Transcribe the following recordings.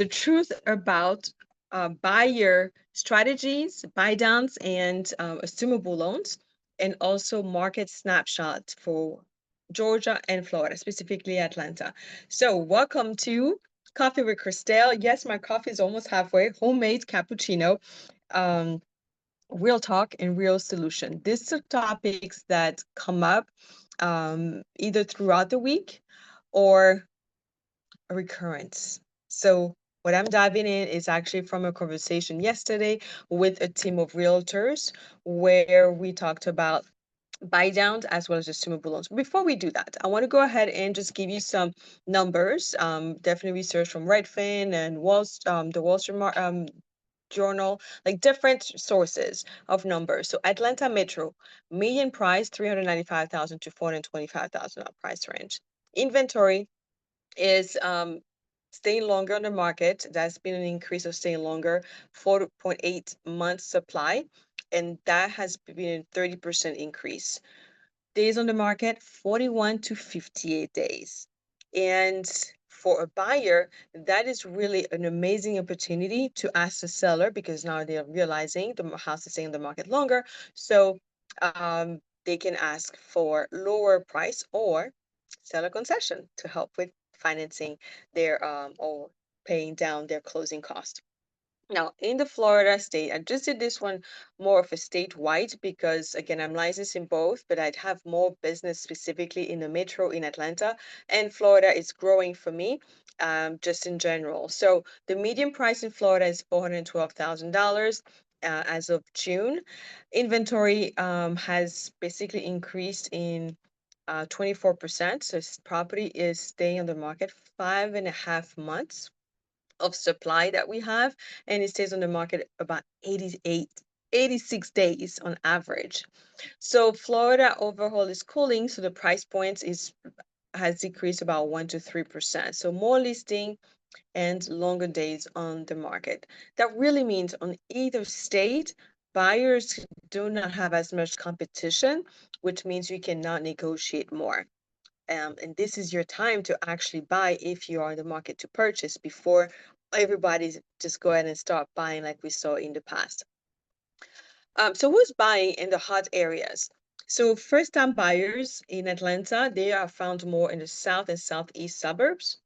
the truth about buyer strategies, buy downs, and assumable loans, and also market snapshot for Georgia and Florida, specifically Atlanta. So, welcome to Coffee with Kristel. Yes, my coffee is almost halfway. Homemade cappuccino. Um, Real talk and real solution. These are topics that come up either throughout the week or a recurrence. So, what I'm diving in is actually from a conversation yesterday with a team of realtors where we talked about buy downs as well as assumable loans. Before we do that, I want to go ahead and just give you some numbers. Definitely research from Redfin and the Wall Street Journal, like different sources of numbers. So Atlanta Metro, median price 395,000 to 425,000 price range. Inventory is staying longer on the market. That's been an increase of staying longer, 4.8 months supply, and that has been a 30% increase. Days on the market, 41 to 58 days. And for a buyer, that is really an amazing opportunity to ask the seller because now they're realizing the house is staying on the market longer. So they can ask for lower price or sell a concession to help with financing their or paying down their closing cost. Now, in the Florida state, I just did this one more of a statewide because, again, I'm licensed in both, but I'd have more business specifically in the metro in Atlanta, and Florida is growing for me, just in general. So the median price in Florida is $412,000 as of June. Inventory has basically increased in 24%. So property is staying on the market 5.5 months of supply that we have, and it stays on the market about 86 days on average. So Florida overall is cooling, so the price points is has decreased about 1 to 3%. So more listing and longer days on the market. That really means on either state, buyers do not have as much competition, which means you cannot negotiate more. And this is your time to actually buy if you are in the market to purchase before everybody's just go ahead and start buying like we saw in the past. So who's buying in the hot areas? So first-time buyers in Atlanta, they are found more in the south and southeast suburbs.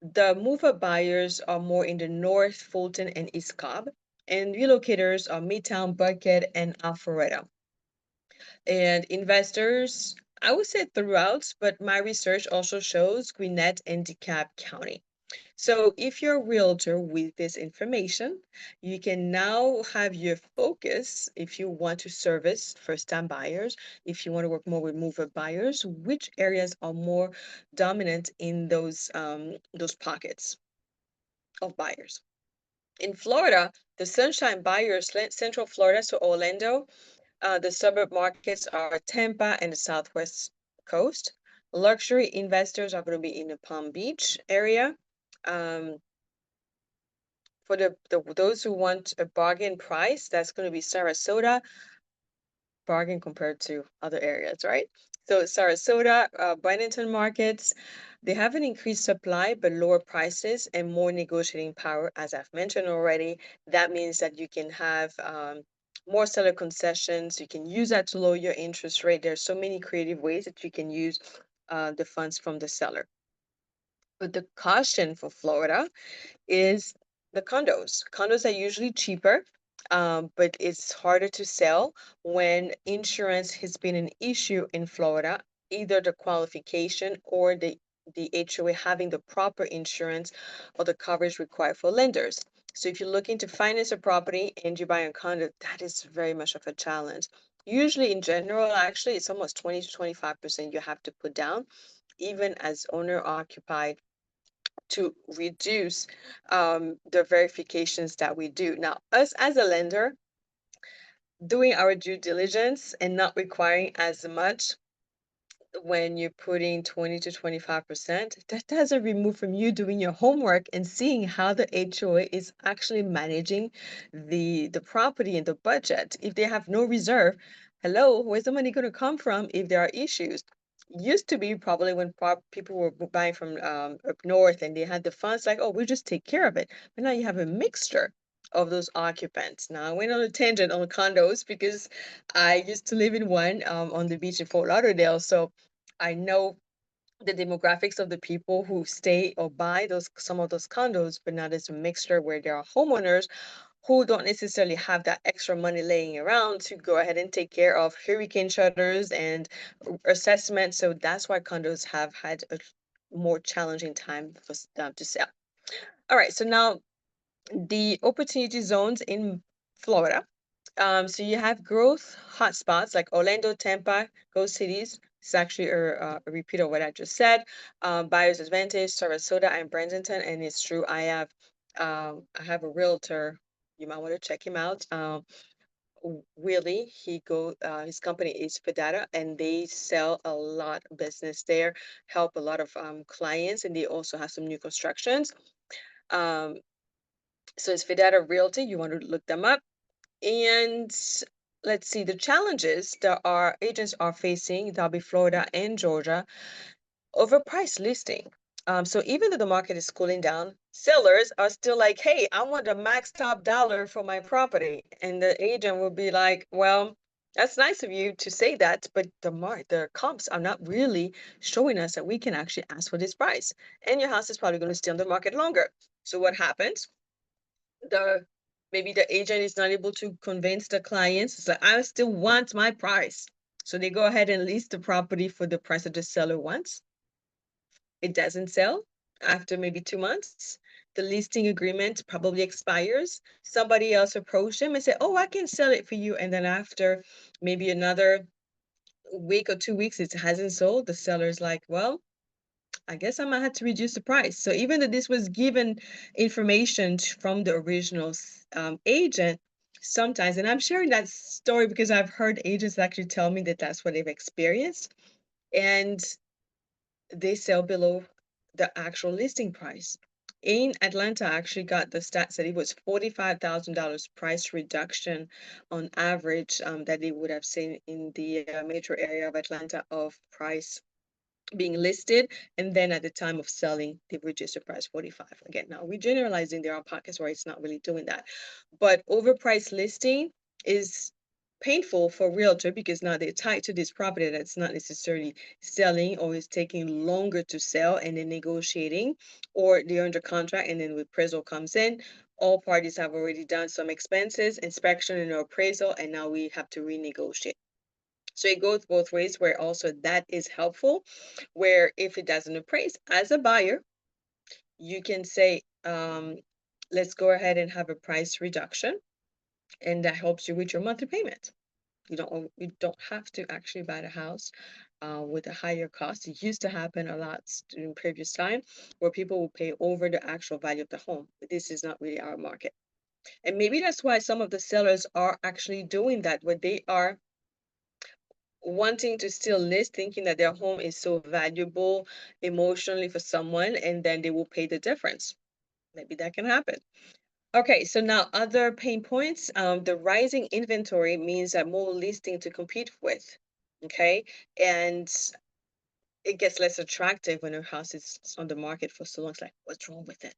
The move-up buyers are more in the north, Fulton, and East Cobb. And relocators are Midtown, Buckhead, and Alpharetta. And investors, I would say throughout, but my research also shows Gwinnett and DeKalb County. So if you're a realtor with this information, you can now have your focus if you want to service first-time buyers, if you want to work more with mover buyers, which areas are more dominant in those pockets of buyers. In Florida, the sunshine buyers, Central Florida, so Orlando, the suburb markets are Tampa and the Southwest Coast. Luxury investors are going to be in the Palm Beach area. Um, for those who want a bargain price, that's going to be Sarasota, bargain compared to other areas, right? So Sarasota, Bradenton markets, they have an increased supply but lower prices and more negotiating power, as I've mentioned already. That means that you can have more seller concessions. You can use that to lower your interest rate. There's so many creative ways that you can use the funds from the seller. But the caution for Florida is the condos. Condos are usually cheaper, but it's harder to sell when insurance has been an issue in Florida, either the qualification or the HOA having the proper insurance or the coverage required for lenders. So if you're looking to finance a property and you buy a condo, that is very much of a challenge. Usually in general, actually, it's almost 20 to 25% you have to put down, even as owner occupied to reduce the verifications that we do. Now, us as a lender, doing our due diligence and not requiring as much when you're putting 20 to 25%, that doesn't remove from you doing your homework and seeing how the HOA is actually managing the property and the budget. If they have no reserve, hello, where's the money going to come from if there are issues? Used to be probably when people were buying from up north and they had the funds, like, oh, we just take care of it. But now you have a mixture of those occupants. Now I went on a tangent on condos because I used to live in one on the beach in Fort Lauderdale, so I know the demographics of the people who stay or buy those some of those condos. But now there's a mixture where there are homeowners who don't necessarily have that extra money laying around to go ahead and take care of hurricane shutters and assessment. So that's why condos have had a more challenging time for them to sell. All right, so now the opportunity zones in Florida. So you have growth hotspots like Orlando, Tampa, Ghost Cities. It's actually a repeat of what I just said. Buyer's Advantage, Sarasota, and Bradenton, and it's true. I have a realtor. You might want to check him out. Willie, his company is Fidata, and they sell a lot of business there, help a lot of clients, and they also have some new constructions. Um, so it's Fidata Realty. You want to look them up. And let's see the challenges that our agents are facing, that'll be Florida and Georgia, overpriced listing. So even though the market is cooling down, sellers are still like, hey, I want the max top dollar for my property. And the agent will be like, well, that's nice of you to say that, but the comps are not really showing us that we can actually ask for this price. And your house is probably going to stay on the market longer. So what happens? the Maybe the agent is not able to convince the clients. It's like, I still want my price. So they go ahead and list the property for the price that the seller wants. It doesn't sell after maybe 2 months. The listing agreement probably expires. Somebody else approached them and said, oh, I can sell it for you. And then after maybe another week or 2 weeks, it hasn't sold. The seller's like, well, I guess I might have to reduce the price. So even though this was given information from the original agent, sometimes, and I'm sharing that story because I've heard agents actually tell me that that's what they've experienced, and they sell below the actual listing price. In Atlanta, I actually got the stats that it was $45,000 price reduction on average that they would have seen in the metro area of Atlanta of price being listed, and then at the time of selling they've reduced the price 45. Again, now we're generalizing, there are pockets where it's not really doing that, but overpriced listing is painful for realtor because now they're tied to this property that's not necessarily selling, or is taking longer to sell, and then negotiating, or they're under contract and then with appraisal comes in, all parties have already done some expenses, inspection and appraisal, and now we have to renegotiate. So it goes both ways, where also that is helpful, where if it doesn't appraise as a buyer, you can say, let's go ahead and have a price reduction. And that helps you with your monthly payment. You don't have to actually buy the house with a higher cost. It used to happen a lot in previous time where people will pay over the actual value of the home. But this is not really our market. And maybe that's why some of the sellers are actually doing that, where they are wanting to still list, thinking that their home is so valuable emotionally for someone, and then they will pay the difference. Maybe that can happen. Okay, so now other pain points. The rising inventory means that more listing to compete with. Okay, and it gets less attractive when a house is on the market for so long. It's like, what's wrong with it?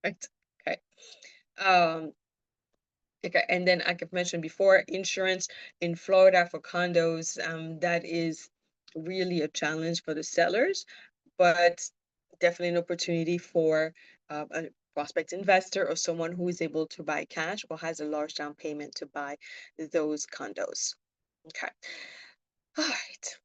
Right? Okay. Um, Okay, and then like I've mentioned before, insurance in Florida for condos, that is really a challenge for the sellers, but definitely an opportunity for a prospect investor or someone who is able to buy cash or has a large down payment to buy those condos. Okay, all right.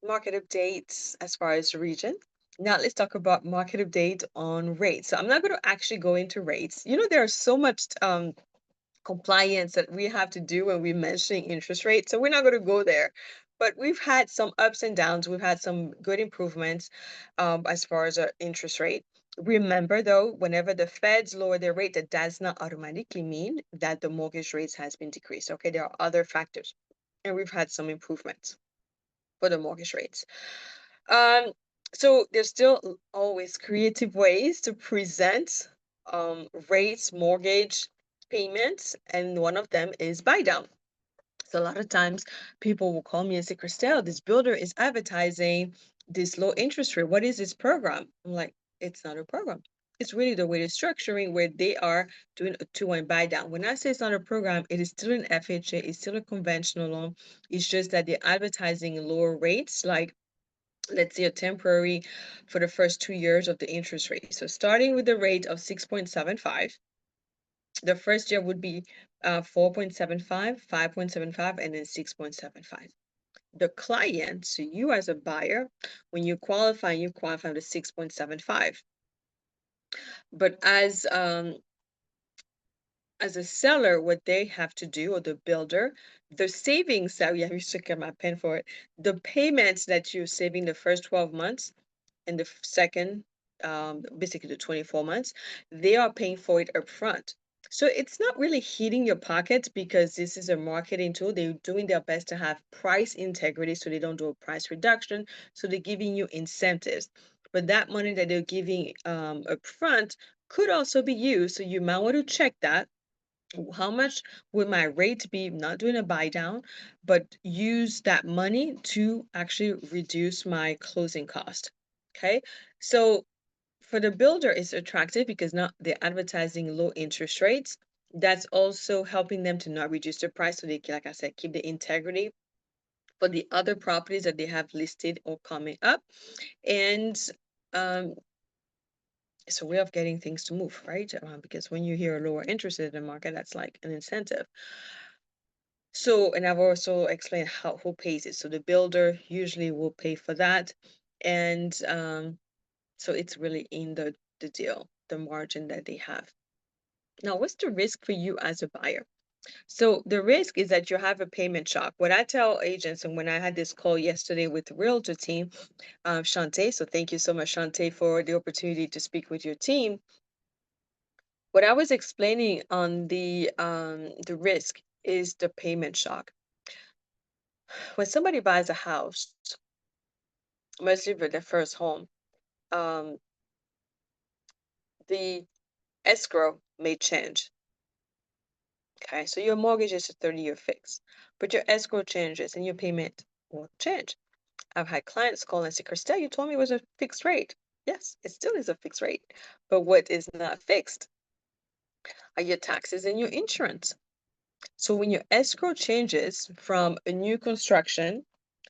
Market updates as far as the region. Now let's talk about market update on rates. So I'm not going to actually go into rates. There's so much compliance that we have to do when we're mentioning interest rates. So we're not going to go there. But we've had some ups and downs. We've had some good improvements as far as our interest rate. Remember, though, whenever the feds lower their rate, that does not automatically mean that the mortgage rates has been decreased. Okay, there are other factors, and we've had some improvements for the mortgage rates. Um, so there's still always creative ways to present rates, mortgage payments, and one of them is buy down. So a lot of times people will call me and say, Christelle, this builder is advertising this low interest rate. What is this program? I'm like, it's not a program. It's really the way they're structuring where they are doing a 2-1 buy down. When I say it's not a program, it is still an FHA, it's still a conventional loan. It's just that they're advertising lower rates, like let's say a temporary for the first 2 years of the interest rate. So starting with the rate of 6.75, the first year would be 4.75, 5.75, and then 6.75. The client, so you as a buyer, when you qualify to 6.75. But as a seller, what they have to do, or the builder, the savings that we have, you should get my pen for it, the payments that you're saving the first 12 months and the second, basically the 24 months, they are paying for it upfront. So it's not really hitting your pockets because this is a marketing tool. They're doing their best to have price integrity so they don't do a price reduction. So they're giving you incentives. But that money that they're giving upfront could also be used. So you might want to check that. How much would my rate be, not doing a buy down, but use that money to actually reduce my closing cost? Okay. So for the builder, it's attractive because now they're advertising low interest rates. That's also helping them to not reduce the price so they can, like I said, keep the integrity for the other properties that they have listed or coming up. And um, it's a way of getting things to move, right? Because when you hear a lower interest in the market, that's like an incentive. So, and I've also explained how who pays it. So the builder usually will pay for that. And so it's really in the deal, the margin that they have. Now, what's the risk for you as a buyer? So the risk is that you have a payment shock. What I tell agents, and when I had this call yesterday with the realtor team, Shantae, so thank you so much, Shantae, for the opportunity to speak with your team. What I was explaining on the risk is the payment shock. When somebody buys a house, mostly for their first home, um, the escrow may change. Okay, so your mortgage is a 30-year fix, but your escrow changes and your payment will change. I've had clients call and say, Christelle, you told me it was a fixed rate. Yes, it still is a fixed rate, but what is not fixed are your taxes and your insurance. So when your escrow changes from a new construction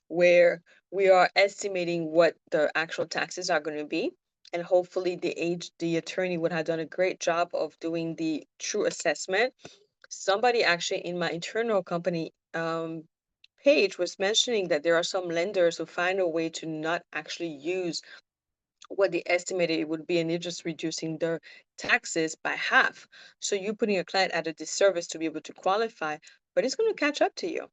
where we are estimating what the actual taxes are going to be. And hopefully the attorney would have done a great job of doing the true assessment. Somebody actually in my internal company page was mentioning that there are some lenders who find a way to not actually use what they estimated it would be, and they're just reducing their taxes by half. So you're putting a client at a disservice to be able to qualify, but it's going to catch up to you.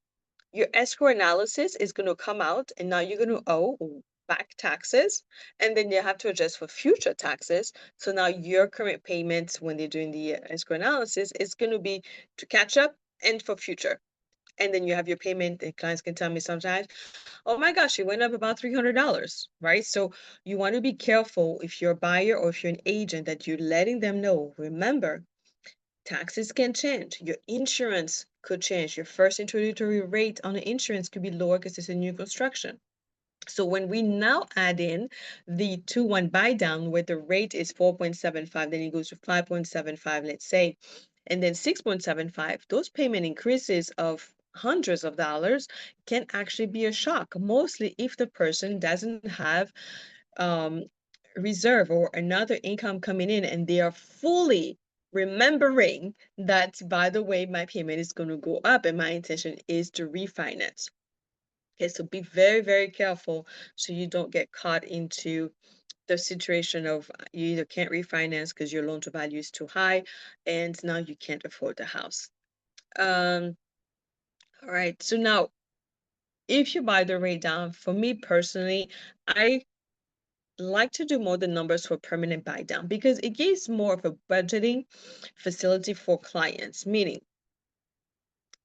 Your escrow analysis is going to come out, and now you're going to owe back taxes, and then you have to adjust for future taxes. So now your current payments, when they're doing the escrow analysis, is going to be to catch up and for future. And then you have your payment, and clients can tell me sometimes, oh my gosh, it went up about $300, right? So you want to be careful if you're a buyer or if you're an agent that you're letting them know. Remember, taxes can change. Your insurance could change. Your first introductory rate on the insurance could be lower because it's a new construction. So when we now add in the 2-1 buy down where the rate is 4.75, then it goes to 5.75, let's say, and then 6.75, those payment increases of hundreds of dollars can actually be a shock, mostly if the person doesn't have um, reserve or another income coming in and they are fully remembering that, by the way, my payment is going to go up and my intention is to refinance. Okay, so be very, very careful so you don't get caught into the situation of you either can't refinance because your loan to value is too high and now you can't afford the house. Um, all right, so now if you buy the rate down, for me personally, I like to do more than numbers for permanent buy down because it gives more of a budgeting facility for clients, meaning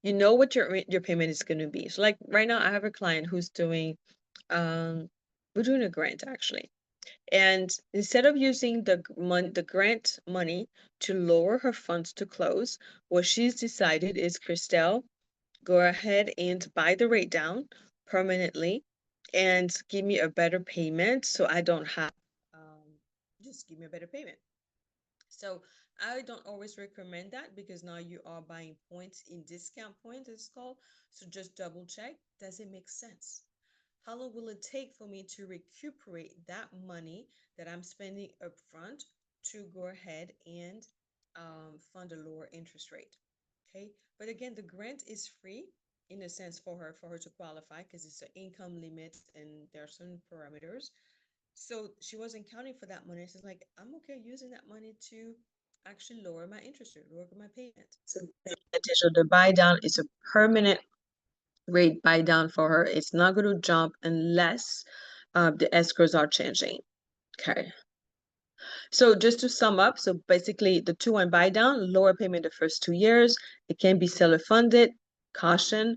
you know what your payment is going to be. So like right now I have a client who's doing we're doing a grant actually. And instead of using the grant money to lower her funds to close, what she's decided is, Christelle, go ahead and buy the rate down permanently and give me a better payment so I don't have just give me a better payment. So I don't always recommend that because now you are buying points in discount points, it's called. So just double check. Does it make sense? How long will it take for me to recuperate that money that I'm spending upfront to go ahead and fund a lower interest rate? Okay. But again, the grant is free in a sense for her to qualify because it's an income limit and there are certain parameters. So she wasn't counting for that money. She's like, I'm okay using that money to actually lower my interest rate, lower my payment. So the advantage of the buy down is a permanent rate buy down for her. It's not going to jump unless the escrows are changing. Okay. So just to sum up, so basically the 2-1 buy down, lower payment the first 2 years. It can be seller funded. Caution,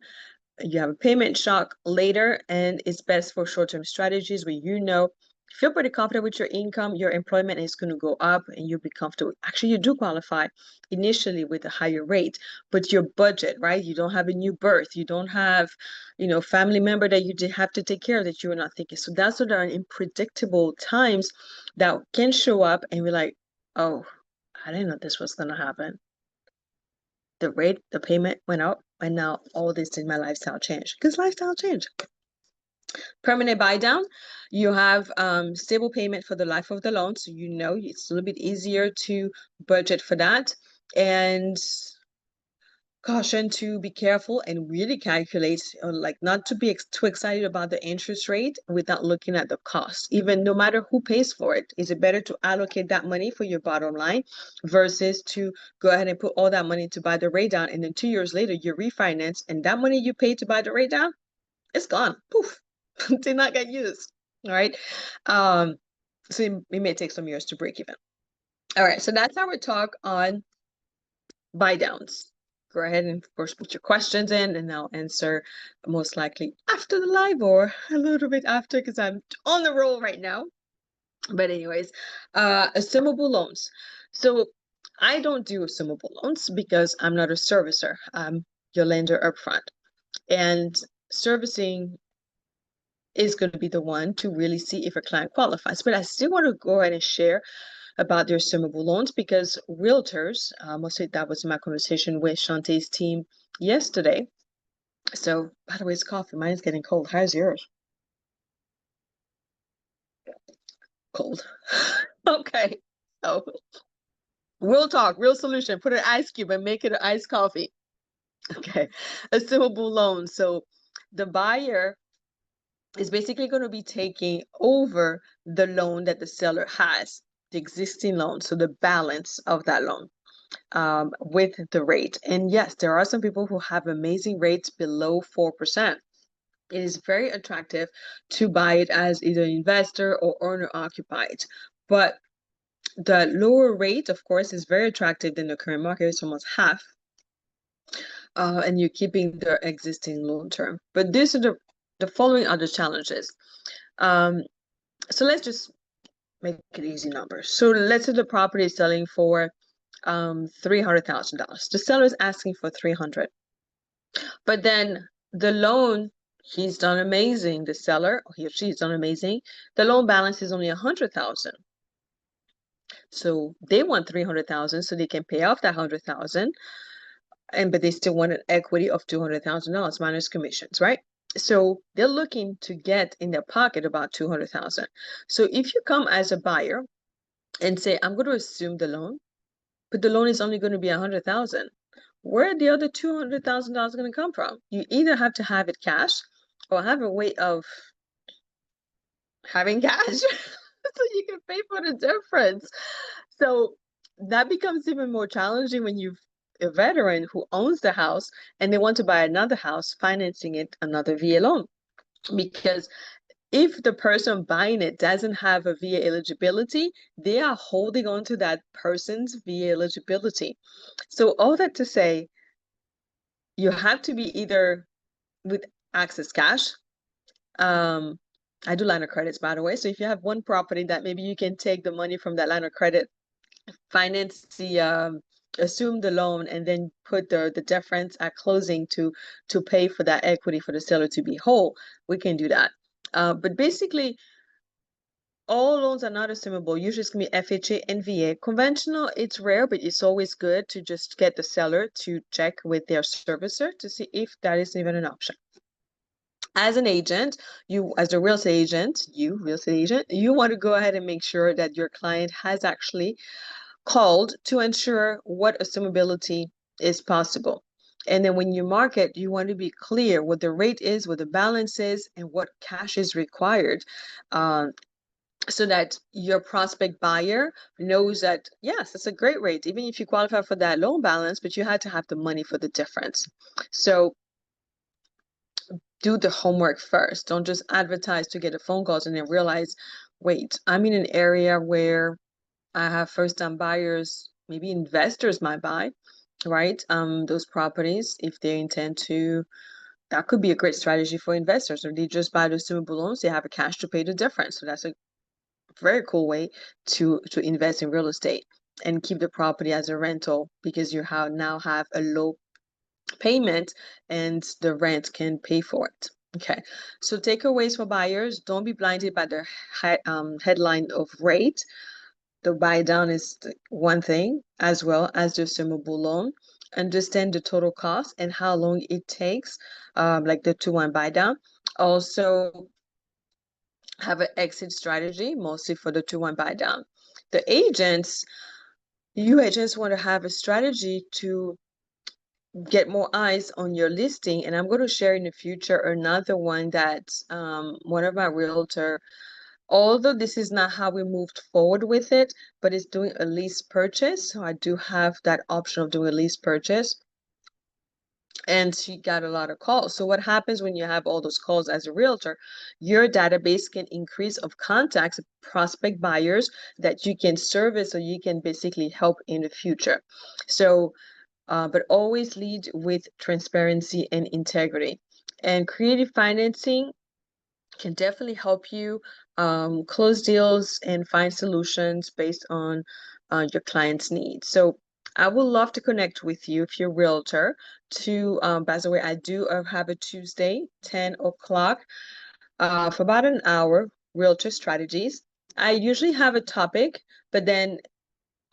you have a payment shock later, and it's best for short-term strategies where you know feel pretty confident with your income, your employment is going to go up and you'll be comfortable. Actually, you do qualify initially with a higher rate, but your budget, right? You don't have a new birth, you don't have, family member that you did have to take care of that you were not thinking. So that's what are unpredictable times that can show up and we're like, oh, I didn't know this was going to happen. The rate, the payment went up, and now all this in my lifestyle changed because lifestyle change. Permanent buy down, you have stable payment for the life of the loan, so it's a little bit easier to budget for that. And caution to be careful and really calculate, like not to be too excited about the interest rate without looking at the cost. Even no matter who pays for it, is it better to allocate that money for your bottom line versus to go ahead and put all that money to buy the rate down, and then 2 years later you refinance, and that money you paid to buy the rate down, it's gone. Poof, did not get used. All right. So it may take some years to break even. All right. So that's our talk on buy downs. Go ahead and, of course, put your questions in, and I'll answer most likely after the live or a little bit after because I'm on the roll right now. But anyways, assumable loans. So I don't do assumable loans because I'm not a servicer. I'm your lender upfront. And servicing is going to be the one to really see if a client qualifies. But I still want to go ahead and share about their assumable loans because realtors, mostly that was my conversation with Shantae's team yesterday. So, by the way, it's coffee. Mine's getting cold. How's yours? Cold. Okay. So, real talk, real solution. Put an ice cube and make it an iced coffee. Okay. Assumable loans. So, the buyer is basically going to be taking over the loan that the seller has, the existing loan, so the balance of that loan with the rate. And yes, there are some people who have amazing rates below 4%. It is very attractive to buy it as either an investor or owner occupied. But the lower rate, of course, is very attractive than the current market. It's almost half. And you're keeping the existing loan term. But these are the following other challenges. So let's just make it easy numbers. So let's say the property is selling for $300,000. The seller is asking for 300. But then the loan, he's done amazing. The seller, he or she's done amazing. The loan balance is only 100,000. So they want 300,000 so they can pay off that 100,000. But they still want an equity of $200,000 minus commissions, right? So they're looking to get in their pocket about 200,000. So if you come as a buyer and say, I'm going to assume the loan, but the loan is only going to be 100,000, where are the other $200,000 going to come from? You either have to have it cash or have a way of having cash so you can pay for the difference. So that becomes even more challenging when you've a veteran who owns the house and they want to buy another house, financing it another VA loan. Because if the person buying it doesn't have a VA eligibility, they are holding on to that person's VA eligibility. So all that to say, you have to be either with access cash. I do line of credits, by the way. So if you have one property that maybe you can take the money from that line of credit, finance assume the loan and then put the difference at closing to pay for that equity for the seller to be whole, we can do that. But basically, all loans are not assumable. Usually it's going to be FHA and VA. Conventional, it's rare, but it's always good to just get the seller to check with their servicer to see if that is even an option. As an agent, as a real estate agent, you want to go ahead and make sure that your client has actually called to ensure what assumability is possible. And then when you market, you want to be clear what the rate is, what the balance is, and what cash is required. So that your prospect buyer knows that, yes, it's a great rate, even if you qualify for that loan balance, but you had to have the money for the difference. So do the homework first. Don't just advertise to get the phone calls and then realize, wait, I'm in an area where I have first-time buyers, maybe investors might buy, right? Those properties, if they intend to, that could be a great strategy for investors. Or they just buy the assumable loans, they have a cash to pay the difference. So that's a very cool way to invest in real estate and keep the property as a rental, because you now have a low payment and the rent can pay for it. Okay, so takeaways for buyers: don't be blinded by the headline of rate. The buy down is one thing, as well as the assumable loan. Understand the total cost and how long it takes, like the 2-1 buy down. Also, have an exit strategy, mostly for the 2-1 buy down. The agents, you agents want to have a strategy to get more eyes on your listing. And I'm going to share in the future another one that one of my realtor, although this is not how we moved forward with it, but it's doing a lease purchase. So I do have that option of doing a lease purchase. And she got a lot of calls. So what happens when you have all those calls as a realtor? Your database can increase of contacts, prospect buyers that you can service, so you can basically help in the future. So, but always lead with transparency and integrity. And creative financing can definitely help you close deals and find solutions based on your client's needs. So I would love to connect with you if you're a realtor. By the way, I do have a Tuesday, 10 o'clock, for about an hour, realtor strategies. I usually have a topic, but then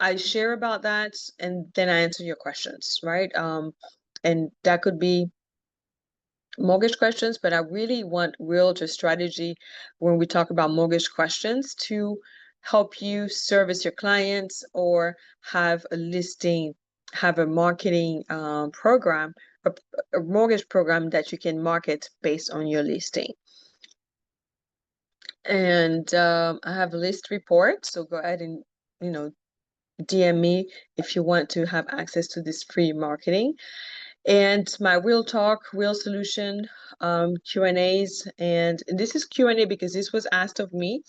I share about that and then I answer your questions, right? And that could be mortgage questions, but I really want realtor strategy when we talk about mortgage questions to help you service your clients or have a listing, have a marketing program, a mortgage program that you can market based on your listing. And I have a list report, so go ahead and DM me if you want to have access to this free marketing. And my Real Talk, Real Solution Q&As. And this is Q&A because this was asked of me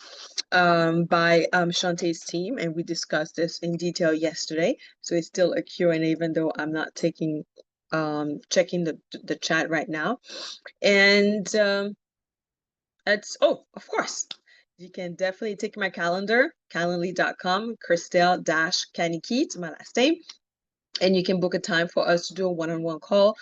by Shantae's team, and we discussed this in detail yesterday. So it's still a Q&A, even though I'm not checking the chat right now. And of course, you can definitely take my calendar, calendly.com, Kristel-Kanikit, my last name. And you can book a time for us to do a one-on-one call,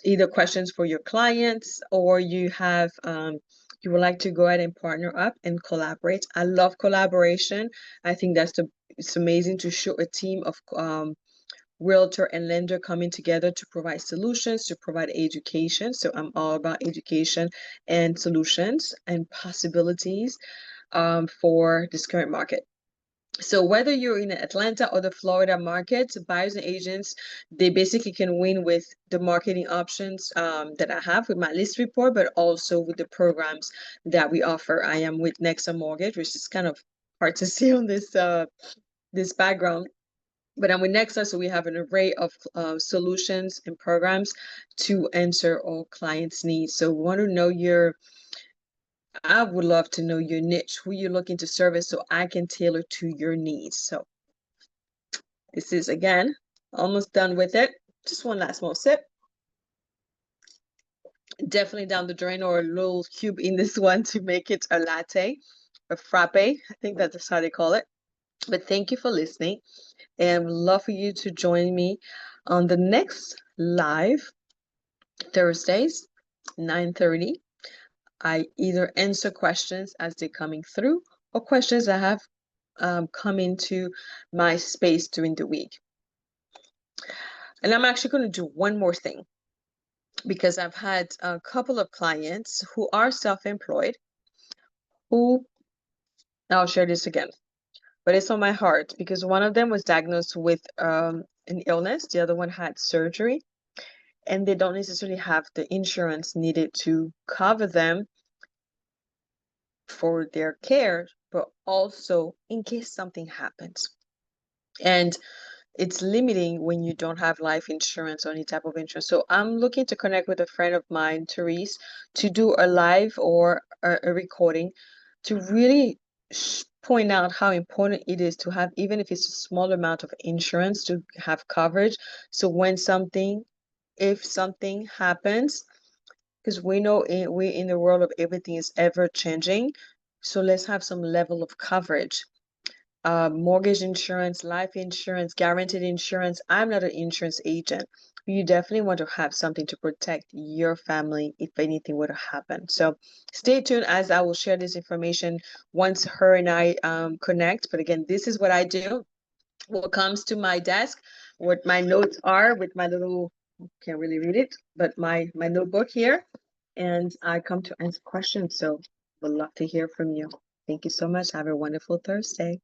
either questions for your clients, or you have you would like to go ahead and partner up and collaborate. I love collaboration. I think it's amazing to show a team of realtor and lender coming together to provide solutions, to provide education. So I'm all about education and solutions and possibilities for this current market. So whether you're in Atlanta or the Florida market, buyers and agents, they basically can win with the marketing options that I have with my list report, but also with the programs that we offer. I am with Nexa Mortgage, which is kind of hard to see on this background. But I'm with Nexa, so we have an array of solutions and programs to answer all clients' needs. So we want to know I would love to know your niche, who you're looking to service, so I can tailor to your needs. So this is, again, almost done with it. Just one last small sip. Definitely down the drain, or a little cube in this one to make it a latte, a frappe. I think that's how they call it. But thank you for listening. and would love for you to join me on the next live Thursdays, 9:30. I either answer questions as they're coming through or questions that have come into my space during the week. And I'm actually going to do one more thing because I've had a couple of clients who are self-employed who, I'll share this again, but it's on my heart because one of them was diagnosed with an illness, the other one had surgery, and they don't necessarily have the insurance needed to cover them for their care, but also in case something happens. And it's limiting when you don't have life insurance or any type of insurance. So I'm looking to connect with a friend of mine, Therese, to do a live or a recording to really point out how important it is to have, even if it's a small amount of insurance, to have coverage. So when if something happens, because we know we're in the world of everything is ever changing. So let's have some level of coverage. Mortgage insurance, life insurance, guaranteed insurance. I'm not an insurance agent. You definitely want to have something to protect your family if anything were to happen. So stay tuned as I will share this information once her and I connect. But again, this is what I do. What comes to my desk, what my notes are with my little, can't really read it, but my notebook here. And I come to answer questions. So would love to hear from you. Thank you so much. Have a wonderful Thursday.